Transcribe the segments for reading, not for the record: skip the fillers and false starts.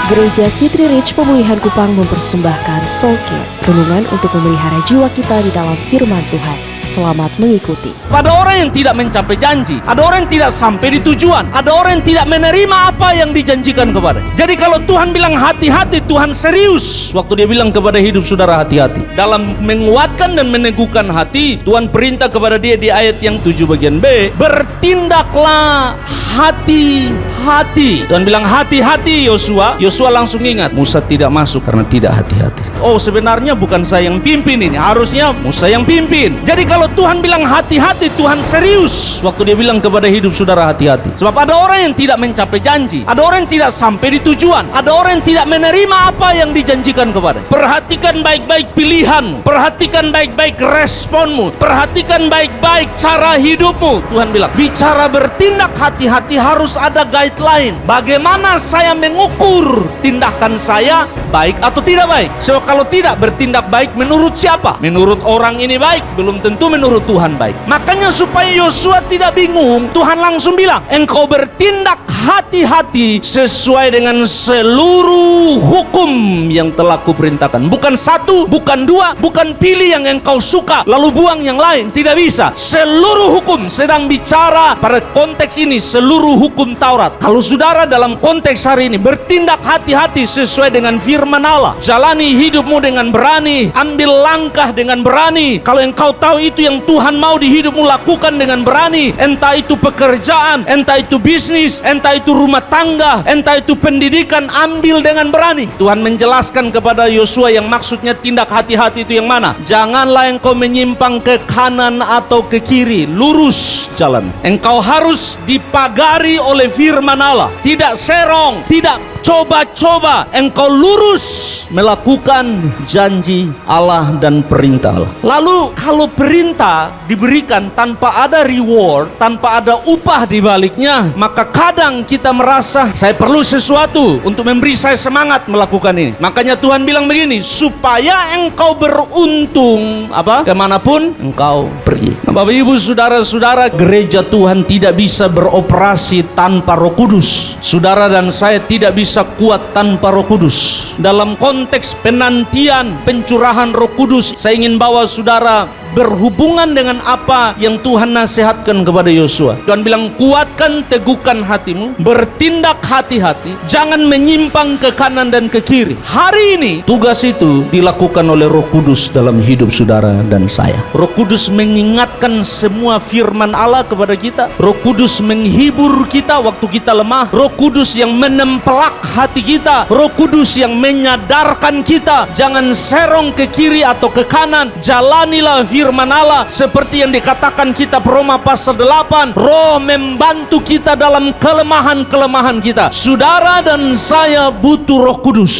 Gereja City Reach Pemulihan Kupang mempersembahkan Soul Care, renungan untuk memelihara jiwa kita di dalam firman Tuhan. Selamat mengikuti. Pada orang yang tidak mencapai janji, ada orang yang tidak sampai di tujuan, ada orang yang tidak menerima apa yang dijanjikan kepada. Jadi kalau Tuhan bilang hati-hati, Tuhan serius. Waktu dia bilang kepada hidup saudara hati-hati, dalam menguatkan dan meneguhkan hati, Tuhan perintah kepada dia di ayat yang 7 bagian B, bertindaklah hati-hati. Tuhan bilang hati-hati Yosua. Yosua langsung ingat, Musa tidak masuk karena tidak hati-hati. Oh, sebenarnya bukan saya yang pimpin ini, harusnya Musa yang pimpin. Jadi kalau Tuhan bilang hati-hati, Tuhan serius waktu dia bilang kepada hidup saudara hati-hati. Sebab ada orang yang tidak mencapai janji, ada orang yang tidak sampai di tujuan, ada orang yang tidak menerima apa yang dijanjikan kepada. Perhatikan baik-baik pilihanmu, perhatikan baik-baik responmu, perhatikan baik-baik cara hidupmu. Tuhan bilang, bicara bertindak hati-hati harus ada guideline. Bagaimana saya mengukur tindakan saya baik atau tidak baik? So kalau tidak bertindak baik, menurut siapa? Menurut orang ini baik, belum tentu menurut Tuhan baik. Makanya supaya Yosua tidak bingung, Tuhan langsung bilang, engkau bertindak hati-hati sesuai dengan seluruh hukum yang telah kuperintahkan. Bukan satu, bukan dua, bukan pilih yang engkau suka lalu buang yang lain. Tidak bisa. Seluruh hukum, sedang bicara pada konteks ini seluruh hukum Taurat. Kalau saudara dalam konteks hari ini bertindak hati-hati sesuai dengan firman Allah, jalani hidupmu dengan berani, ambil langkah dengan berani. Kalau engkau tahu itu yang Tuhan mau di hidupmu, lakukan dengan berani. Entah itu pekerjaan, entah itu bisnis, entah itu rumah tangga, entah itu pendidikan, ambil dengan berani. Tuhan menjelaskan kepada Yosua yang maksudnya tindak hati-hati itu yang mana. Janganlah engkau menyimpang ke kanan atau ke kiri, lurus jalan. Engkau harus dipagari oleh firman Allah, tidak serong, tidak coba-coba, engkau lurus melakukan janji Allah dan perintah Allah. Lalu kalau perintah diberikan tanpa ada reward, tanpa ada upah di baliknya, maka kadang kita merasa saya perlu sesuatu untuk memberi saya semangat melakukan ini. Makanya Tuhan bilang begini, supaya engkau beruntung kemanapun engkau pergi. Nah, Bapak Ibu saudara-saudara, gereja Tuhan tidak bisa beroperasi tanpa Roh Kudus. Saudara dan saya tidak bisa kuat tanpa Roh Kudus. Dalam konteks penantian pencurahan Roh Kudus, saya ingin bawa saudara berhubungan dengan apa yang Tuhan nasihatkan kepada Yosua. Tuhan bilang, kuatkan, teguhkan hatimu, bertindak hati-hati, jangan menyimpang ke kanan dan ke kiri. Hari ini tugas itu dilakukan oleh Roh Kudus dalam hidup saudara dan saya. Roh Kudus mengingatkan semua firman Allah kepada kita. Roh Kudus menghibur kita waktu kita lemah. Roh Kudus yang menempelak hati kita. Roh Kudus yang menyadarkan kita jangan serong ke kiri atau ke kanan. Jalanilah firman Allah seperti yang dikatakan kitab Roma pasal 8. Roh membantu kita dalam kelemahan-kelemahan kita. Saudara dan saya butuh Roh Kudus.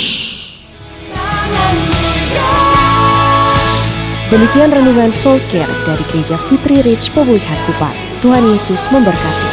Demikian renungan Soul Care dari Gereja City Reach Pemulihan Kupang. Tuhan Yesus memberkati.